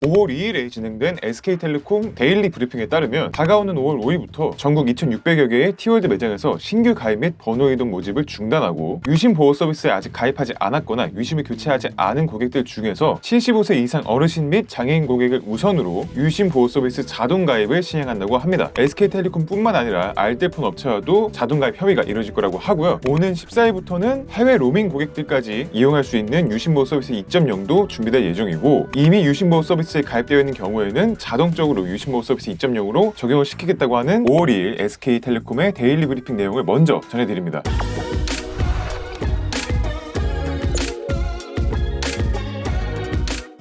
5월 2일에 진행된 SK텔레콤 데일리 브리핑에 따르면 다가오는 5월 5일부터 전국 2,600여 개의 T월드 매장에서 신규 가입 및 번호 이동 모집을 중단하고 유심 보호 서비스에 아직 가입하지 않았거나 유심을 교체하지 않은 고객들 중에서 75세 이상 어르신 및 장애인 고객을 우선으로 유심 보호 서비스 자동 가입을 시행한다고 합니다. SK텔레콤뿐만 아니라 알뜰폰 업체와도 자동 가입 협의가 이루어질 거라고 하고요. 오는 14일부터는 해외 로밍 고객들까지 이용할 수 있는 유심 보호 서비스 2.0도 준비될 예정이고, 이미 유심 보호 서비스에 가입되어 있는 경우에는 자동적으로 유심보호 서비스 2.0으로 적용을 시키겠다고 하는 5월 2일 SK텔레콤의 데일리 브리핑 내용을 먼저 전해드립니다.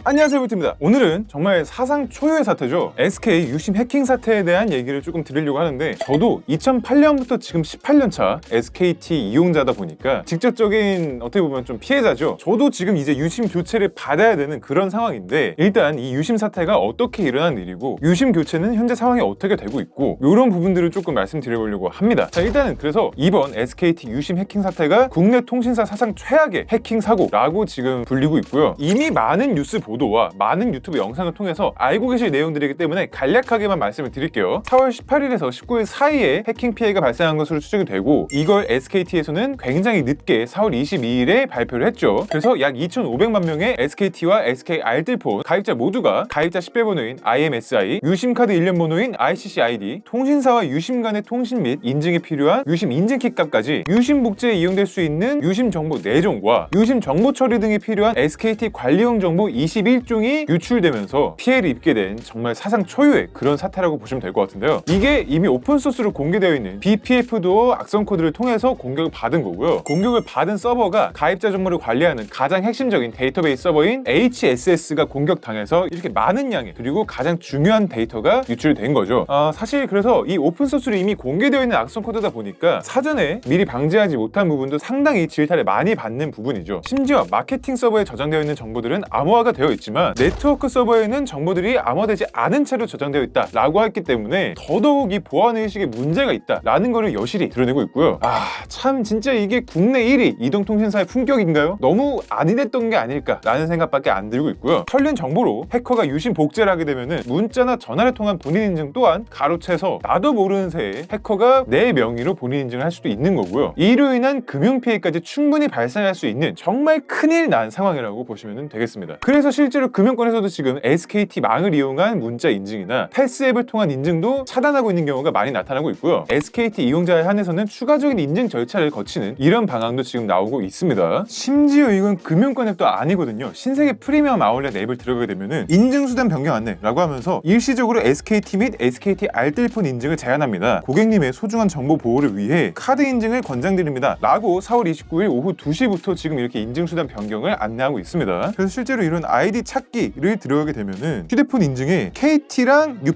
안녕하세요, 부트입니다. 오늘은 정말 사상 초유의 사태죠. SK 유심 해킹 사태에 대한 얘기를 조금 드리려고 하는데, 저도 2008년부터 지금 18년차 SKT 이용자다 보니까 직접적인 어떻게 보면 좀 피해자죠. 저도 지금 이제 유심 교체를 받아야 되는 그런 상황인데, 일단 이 유심 사태가 어떻게 일어난 일이고 유심 교체는 현재 상황이 어떻게 되고 있고, 이런 부분들을 조금 말씀드려보려고 합니다. 자, 일단은 그래서 이번 SKT 유심 해킹 사태가 국내 통신사 사상 최악의 해킹 사고라고 지금 불리고 있고요. 이미 많은 뉴스 보도와 많은 유튜브 영상을 통해서 알고 계실 내용들이기 때문에 간략하게만 말씀을 드릴게요. 4월 18일에서 19일 사이에 해킹 피해가 발생한 것으로 추정이 되고, 이걸 SKT에서는 굉장히 늦게 4월 22일에 발표를 했죠. 그래서 약 2,500만 명의 SKT와 SK 알뜰폰 가입자 모두가 가입자 식별번호인 IMSI, 유심카드 일련 번호인 ICC-ID, 통신사와 유심 간의 통신 및 인증에 필요한 유심 인증키 값까지 유심 복제에 이용될 수 있는 유심 정보 4종과 유심 정보 처리 등에 필요한 SKT 관리용 정보 21종이 유출되면서 피해를 입게 된 정말 사상 초유의 그런 사태라고 보시면 될 것 같은데요. 이게 이미 오픈소스로 공개되어 있는 BPF-도어 악성 코드를 통해서 공격을 받은 거고요. 공격을 받은 서버가 가입자 정보를 관리하는 가장 핵심적인 데이터베이스 서버인 HSS가 공격당해서 이렇게 많은 양의, 그리고 가장 중요한 데이터가 유출된 거죠. 사실 그래서 이 오픈소스로 이미 공개되어 있는 악성 코드다 보니까 사전에 미리 방지하지 못한 부분도 상당히 질타를 많이 받는 부분이죠. 심지어 마케팅 서버에 저장되어 있는 정보들은 암호화가 되어 있지만 네트워크 서버에는 정보들이 암호화되지 않은 채로 저장되어 있다라고 했기 때문에 더더욱 이 보안의식에 문제가 있다라는 것을 여실히 드러내고 있고요. 참 진짜 이게 국내 1위 이동통신사의 품격인가요? 너무 안일했던 게 아닐까라는 생각밖에 안 들고 있고요. 털린 정보로 해커가 유심 복제를 하게 되면은 문자나 전화를 통한 본인 인증 또한 가로채서 나도 모르는 새에 해커가 내 명의로 본인 인증을 할 수도 있는 거고요. 이로 인한 금융 피해까지 충분히 발생할 수 있는 정말 큰일 난 상황이라고 보시면 되겠습니다. 그래서 실제로 금융권에서도 지금 SKT망을 이용한 문자 인증이나 패스 앱을 통한 인증도 차단하고 있는 경우가 많이 나타나고 있고요. SKT 이용자에 한해서는 추가적인 인증 절차를 거치는 이런 방안도 지금 나오고 있습니다. 심지어 이건 금융권 앱도 아니거든요. 신세계 프리미엄 아울렛 앱을 들어가게 되면은 인증수단 변경 안내라고 하면서 일시적으로 SKT 및 SKT 알뜰폰 인증을 제한합니다. 고객님의 소중한 정보 보호를 위해 카드 인증을 권장드립니다 라고 4월 29일 오후 2시부터 지금 이렇게 인증수단 변경을 안내하고 있습니다. 그래서 실제로 이런 아이디 찾기를 들어가게 되면은 휴대폰 인증에 KT랑 U+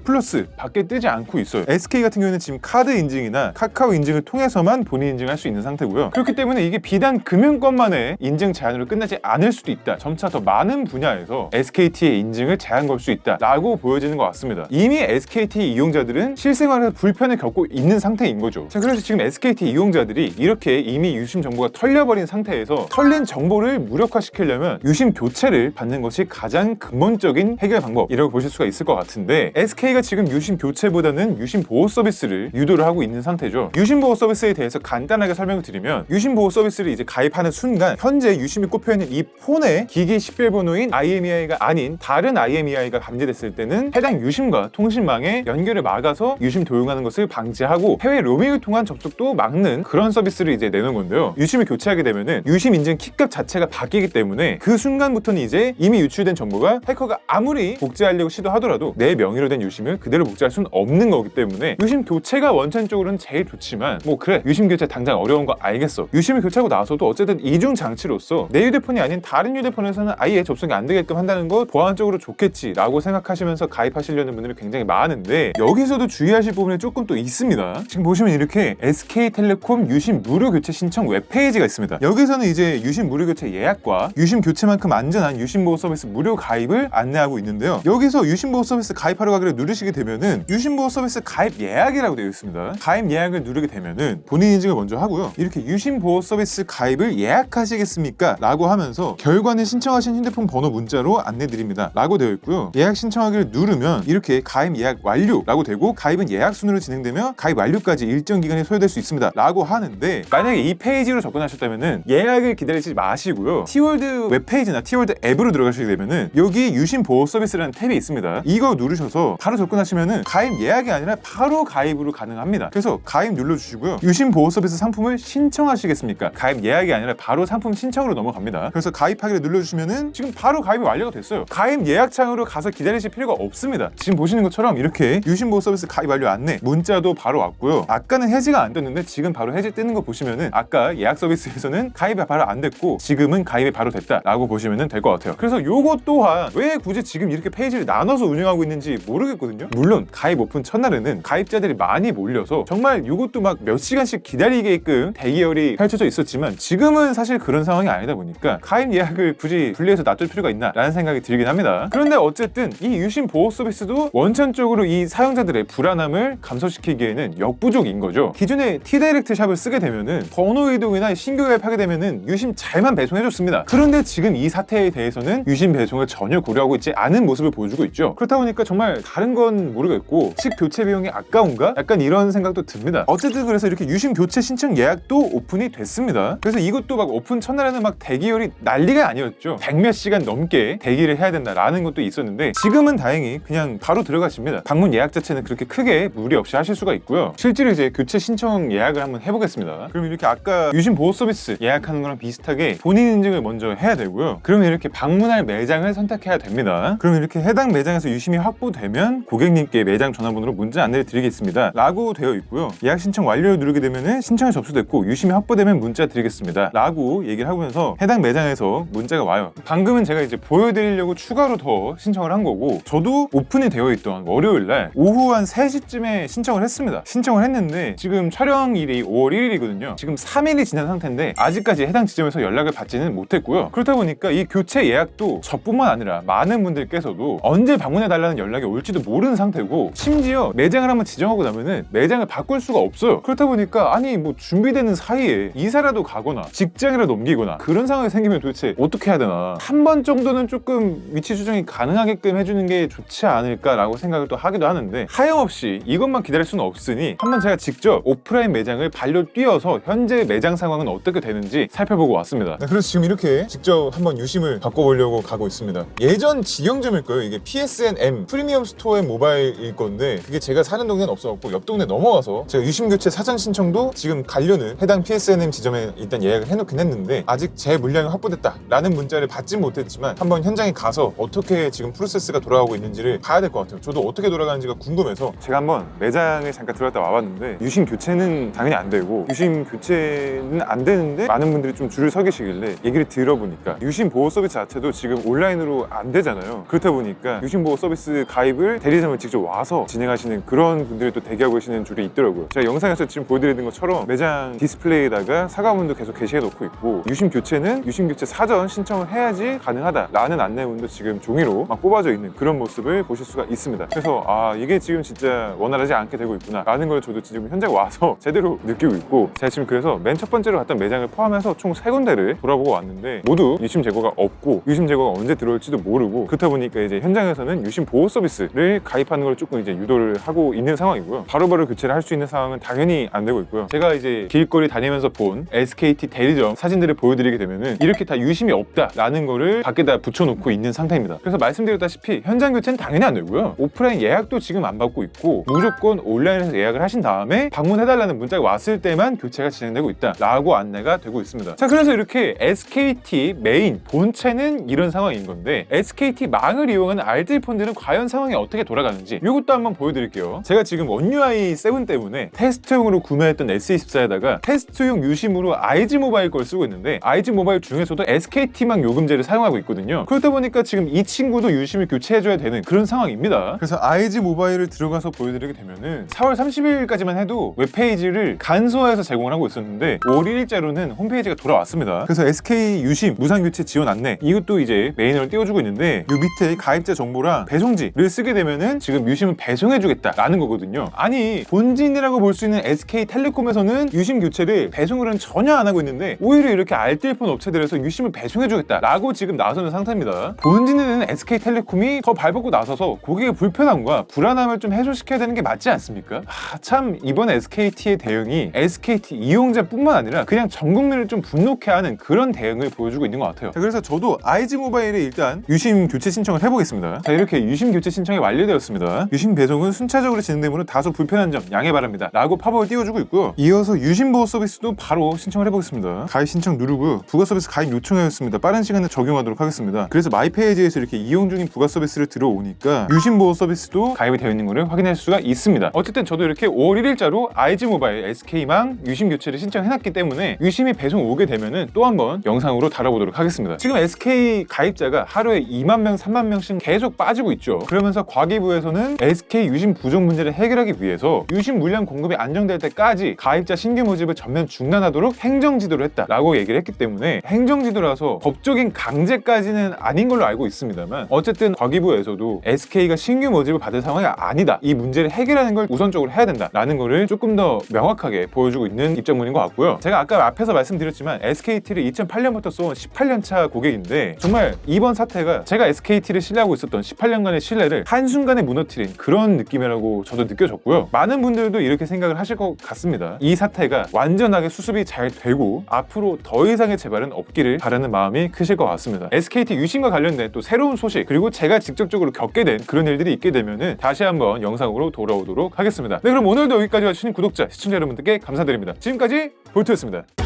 밖에 뜨지 않고 있어요. SK 같은 경우에는 지금 카드 인증이나 카카오 인증을 통해서만 본인 인증할 수 있는 상태고요. 그렇기 때문에 이게 비단 금융권만의 인증 제한으로 끝나지 않을 수도 있다. 점차 더 많은 분야에서 SKT의 인증을 제한 걸 수 있다라고 보여지는 것 같습니다. 이미 SKT 이용자들은 실생활에서 불편을 겪고 있는 상태인 거죠. 자, 그래서 지금 SKT 이용자들이 이렇게 이미 유심 정보가 털려버린 상태에서 털린 정보를 무력화시키려면 유심 교체를 받는 것이 가장 근본적인 해결 방법이라고 보실 수가 있을 것 같은데, SK가 지금 유심 교체보다는 유심 보호 서비스를 유도를 하고 있는 상태죠. 유심 보호 서비스에 대해서 간단하게 설명을 드리면, 유심 보호 서비스를 이제 가입하는 순간 현재 유심이 꼽혀있는 이 폰의 기기 식별번호인 IMEI가 아닌 다른 IMEI가 감지됐을 때는 해당 유심과 통신망에 연결을 막아서 유심 도용하는 것을 방지하고 해외 로밍을 통한 접속도 막는 그런 서비스를 이제 내놓은 건데요. 유심을 교체하게 되면은 유심 인증 키값 자체가 바뀌기 때문에 그 순간부터는 이제 이미 유출된 정보가 해커가 아무리 복제하려고 시도하더라도 내 명의로 된 유심을 그대로 복제할 수는 없는 거기 때문에 유심 교체가 원천적으로는 제일 좋지만, 뭐 그래 유심 교체 당장 어려운 거 알겠어. 유심을 교체하고 나서도 어쨌든 이중 장치로서 내 휴대폰이 아닌 다른 휴대폰에서는 아예 접속이 안 되게끔 한다는 거 보안적으로 좋겠지라고 생각하시면서 가입하시려는 분들이 굉장히 많은데, 여기서도 주의하실 부분이 조금 또 있습니다. 지금 보시면 이렇게 SK텔레콤 유심 무료 교체 신청 웹페이지가 있습니다. 여기서는 이제 유심 무료 교체 예약과 유심 교체만큼 안전한 유심 보호 서비스 서비스 무료 가입을 안내하고 있는데요. 여기서 유심보호 서비스 가입하려고 하기를 누르시게 되면은 유심보호 서비스 가입 예약이라고 되어 있습니다. 가입 예약을 누르게 되면은 본인 인증을 먼저 하고요. 이렇게 유심보호 서비스 가입을 예약하시겠습니까? 라고 하면서 결과는 신청하신 휴대폰 번호 문자로 안내드립니다. 라고 되어 있고요. 예약 신청하기를 누르면 이렇게 가입 예약 완료라고 되고 가입은 예약 순으로 진행되며 가입 완료까지 일정 기간이 소요될 수 있습니다. 라고 하는데 만약에 이 페이지로 접근하셨다면은 예약을 기다리지 마시고요. 티월드 웹페이지나 티월드 앱으로 들어가시게 되면은 여기 유심보호 서비스라는 탭이 있습니다. 이거 누르셔서 바로 접근하시면은 가입 예약이 아니라 바로 가입으로 가능합니다. 그래서 가입 눌러주시고요. 유심보호 서비스 상품을 신청하시겠습니까? 가입 예약이 아니라 바로 상품 신청으로 넘어갑니다. 그래서 가입하기를 눌러주시면은 지금 바로 가입이 완료가 됐어요. 가입 예약창으로 가서 기다리실 필요가 없습니다. 지금 보시는 것처럼 이렇게 유심보호 서비스 가입 완료 안내 문자도 바로 왔고요. 아까는 해지가 안 됐는데 지금 바로 해지 뜨는 거 보시면은 아까 예약 서비스에서는 가입이 바로 안 됐고 지금은 가입이 바로 됐다 라고 보시면 될 것 같아요. 그래서 요거 또한 왜 굳이 지금 이렇게 페이지를 나눠서 운영하고 있는지 모르겠거든요. 물론 가입 오픈 첫날에는 가입자들이 많이 몰려서 정말 요것도 막 몇 시간씩 기다리게끔 대기열이 펼쳐져 있었지만 지금은 사실 그런 상황이 아니다 보니까 가입 예약을 굳이 분리해서 놔둘 필요가 있나 라는 생각이 들긴 합니다. 그런데 어쨌든 이 유심 보호 서비스도 원천적으로 이 사용자들의 불안함을 감소시키기에는 역부족인 거죠. 기존에 T다이렉트 샵을 쓰게 되면은 번호 이동이나 신규 가입하게 되면은 유심 잘만 배송해줬습니다. 그런데 지금 이 사태에 대해서는 유심 배송을 전혀 고려하고 있지 않은 모습을 보여주고 있죠. 그렇다 보니까 정말 다른 건 모르겠고 식 교체 비용이 아까운가? 약간 이런 생각도 듭니다. 어쨌든 그래서 이렇게 유심 교체 신청 예약도 오픈이 됐습니다. 그래서 이것도 막 오픈 첫날에는 막 대기열이 난리가 아니었죠. 100몇 시간 넘게 대기를 해야 된다라는 것도 있었는데 지금은 다행히 그냥 바로 들어가십니다. 방문 예약 자체는 그렇게 크게 무리 없이 하실 수가 있고요. 실제로 이제 교체 신청 예약을 한번 해보겠습니다. 그럼 이렇게 아까 유심 보호 서비스 예약하는 거랑 비슷하게 본인 인증을 먼저 해야 되고요. 그러면 이렇게 방문할 매장을 선택해야 됩니다. 그럼 이렇게 해당 매장에서 유심이 확보되면 고객님께 매장 전화번호로 문자 안내를 드리겠습니다 라고 되어 있고요. 예약 신청 완료를 누르게 되면은 신청이 접수됐고 유심이 확보되면 문자 드리겠습니다 라고 얘기를 하면서 해당 매장에서 문자가 와요. 방금은 제가 이제 보여드리려고 추가로 더 신청을 한 거고 저도 오픈이 되어 있던 월요일날 오후 한 3시쯤에 신청을 했습니다. 신청을 했는데 지금 촬영일이 5월 1일이거든요. 지금 3일이 지난 상태인데 아직까지 해당 지점에서 연락을 받지는 못했고요. 그렇다 보니까 이 교체 예약도 저뿐만 아니라 많은 분들께서도 언제 방문해달라는 연락이 올지도 모르는 상태고 심지어 매장을 한번 지정하고 나면은 매장을 바꿀 수가 없어요. 그렇다 보니까 아니 뭐 준비되는 사이에 이사라도 가거나 직장이라도 옮기거나 그런 상황이 생기면 도대체 어떻게 해야 되나 한 번 정도는 조금 위치 조정이 가능하게끔 해주는 게 좋지 않을까라고 생각을 또 하기도 하는데 하염없이 이것만 기다릴 수는 없으니 한번 제가 직접 오프라인 매장을 발로 뛰어서 현재 매장 상황은 어떻게 되는지 살펴보고 왔습니다. 네, 그래서 지금 이렇게 직접 한번 유심을 바꿔보려고 가고 있습니다. 예전 직영점일 거예요. 이게 PSNM 프리미엄 스토어의 모바일일 건데 그게 제가 사는 동네는 없어갖고 옆 동네 넘어가서 제가 유심 교체 사전 신청도 지금 가려는 해당 PSNM 지점에 일단 예약을 해놓긴 했는데 아직 제 물량이 확보됐다 라는 문자를 받진 못했지만 한번 현장에 가서 어떻게 지금 프로세스가 돌아가고 있는지를 봐야 될 것 같아요. 저도 어떻게 돌아가는지가 궁금해서 제가 한번 매장에 잠깐 들어갔다 와봤는데 유심 교체는 당연히 안 되고 유심 교체는 안 되는데 많은 분들이 좀 줄을 서 계시길래 얘기를 들어보니까 유심 보호 서비스 자체도 지금 온라인으로 안 되잖아요. 그렇다 보니까 유심 보호 서비스 가입을 대리점을 직접 와서 진행하시는 그런 분들이 또 대기하고 계시는 줄이 있더라고요. 제가 영상에서 지금 보여드리는 것처럼 매장 디스플레이에다가 사과문도 계속 게시해 놓고 있고 유심 교체는 유심 교체 사전 신청을 해야지 가능하다라는 안내문도 지금 종이로 막 뽑아져 있는 그런 모습을 보실 수가 있습니다. 그래서 아 이게 지금 진짜 원활하지 않게 되고 있구나 라는 걸 저도 지금 현장에 와서 제대로 느끼고 있고 제가 지금 그래서 맨 첫 번째로 갔던 매장을 포함해서 총 3군데를 돌아보고 왔는데 모두 유심 제거가 없고 유심 제거가 언제 들어올지도 모르고 그렇다 보니까 이제 현장에서는 유심 보호 서비스를 가입하는 걸 조금 이제 유도를 하고 있는 상황이고요. 바로바로 교체를 할 수 있는 상황은 당연히 안 되고 있고요. 제가 이제 길거리 다니면서 본 SKT 대리점 사진들을 보여드리게 되면은 이렇게 다 유심이 없다라는 거를 밖에다 붙여놓고 있는 상태입니다. 그래서 말씀드렸다시피 현장 교체는 당연히 안 되고요. 오프라인 예약도 지금 안 받고 있고 무조건 온라인에서 예약을 하신 다음에 방문해달라는 문자가 왔을 때만 교체가 진행되고 있다라고 안내가 되고 있습니다. 자, 그래서 이렇게 SKT 메인 본체는 이런 상황인 건데 SKT 망을 이용하는 알뜰 폰들은 과연 상황이 어떻게 돌아가는지 이것도 한번 보여드릴게요. 제가 지금 원UI 7 때문에 테스트용으로 구매했던 S24에다가 테스트용 유심으로 IG 모바일 걸 쓰고 있는데 IG 모바일 중에서도 SKT망 요금제를 사용하고 있거든요. 그러다 보니까 지금 이 친구도 유심을 교체해줘야 되는 그런 상황입니다. 그래서 IG 모바일을 들어가서 보여드리게 되면은 4월 30일까지만 해도 웹페이지를 간소화해서 제공을 하고 있었는데 5월 1일자로는 홈페이지가 돌아왔습니다. 그래서 SK 유심 무상교체 지원 안내 이것도 이제 이렇게 메인으로 띄워주고 있는데 요 밑에 가입자 정보랑 배송지를 쓰게 되면은 지금 유심을 배송해주겠다라는 거거든요. 아니 본진이라고 볼 수 있는 SK텔레콤에서는 유심 교체를 배송을 전혀 안 하고 있는데 오히려 이렇게 알뜰폰 업체들에서 유심을 배송해주겠다라고 지금 나서는 상태입니다. 본진에는 SK텔레콤이 더 발벗고 나서서 고객의 불편함과 불안함을 좀 해소시켜야 되는 게 맞지 않습니까? 참 이번 SKT의 대응이 SKT 이용자뿐만 아니라 그냥 전 국민을 좀 분노케 하는 그런 대응을 보여주고 있는 것 같아요. 자, 그래서 저도 IG모바일에 일단 유심 교체 신청을 해보겠습니다. 자, 이렇게 유심 교체 신청이 완료되었습니다. 유심 배송은 순차적으로 진행되므로 다소 불편한 점 양해 바랍니다 라고 팝업을 띄워주고 있고요. 이어서 유심 보호 서비스도 바로 신청을 해보겠습니다. 가입 신청 누르고 부가 서비스 가입 요청하였습니다. 빠른 시간에 적용하도록 하겠습니다. 그래서 마이페이지에서 이렇게 이용 중인 부가 서비스를 들어오니까 유심 보호 서비스도 가입이 되어 있는 것을 확인할 수가 있습니다. 어쨌든 저도 이렇게 5월 1일자로 IG모바일 SK망 유심 교체를 신청해놨기 때문에 유심이 배송 오게 되면은 또 한번 영상으로 다뤄보도록 하겠습니다. 지금 SK 가입자가 하루에 2만 명, 3만 명씩 계속 빠지고 있죠. 그러면서 과기부에서는 SK 유심 부족 문제를 해결하기 위해서 유심 물량 공급이 안정될 때까지 가입자 신규 모집을 전면 중단하도록 행정지도를 했다라고 얘기를 했기 때문에 행정지도라서 법적인 강제까지는 아닌 걸로 알고 있습니다만 어쨌든 과기부에서도 SK가 신규 모집을 받을 상황이 아니다. 이 문제를 해결하는 걸 우선적으로 해야 된다라는 거를 조금 더 명확하게 보여주고 있는 입장문인 것 같고요. 제가 아까 앞에서 말씀드렸지만 SKT를 2008년부터 쏜 18년차 고객인데 정말 이번 사태가 제가 SKT를 신뢰하고 있었던 18년간의 신뢰를 한순간에 무너뜨린 그런 느낌이라고 저도 느껴졌고요. 많은 분들도 이렇게 생각을 하실 것 같습니다. 이 사태가 완전하게 수습이 잘 되고 앞으로 더 이상의 재발은 없기를 바라는 마음이 크실 것 같습니다. SKT 유심과 관련된 또 새로운 소식 그리고 제가 직접적으로 겪게 된 그런 일들이 있게 되면은 다시 한번 영상으로 돌아오도록 하겠습니다. 네, 그럼 오늘도 여기까지 와주신 구독자, 시청자 여러분들께 감사드립니다. 지금까지 볼트였습니다.